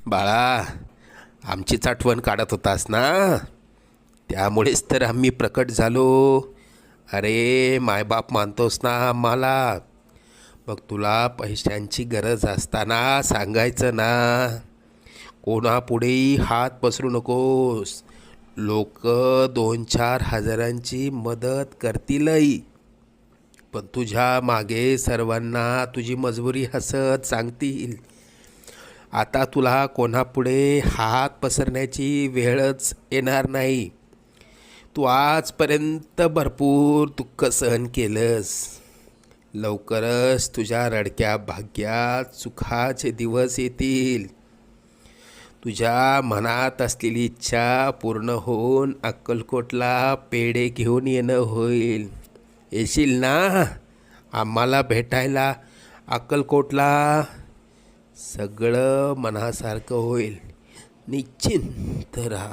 बाळा, आमचीच आठवण काढत होतास ना, त्यामुळेच तर आम्ही प्रकट झालो. अरे मायबाप मानतोस ना आम्हाला. मग तुला पैशांची गरज असताना सांगायचं ना. कोणापुढेही हात पसरू नकोस. लोक 2-4 हजारांची मदत करतीलही, पण तुझ्या मागे सर्वांना तुझी मजबुरी हसत सांगतील. आता तुला कोणापुढे हात पसरण्याची वेळच येणार नाही. तू आजपर्यंत भरपूर दुःख सहन केलंस. लवकरच तुझ्या रडक्या भाग्यात सुखाचे दिवस येतील. तुझ्या मनात असलेली इच्छा पूर्ण होऊन अक्कलकोटला पेढे घेऊन येणं होईल. येशील ना आम्हाला भेटायला अक्कलकोटला? सगळं मनासारखं होईल. निश्चिंत राहा.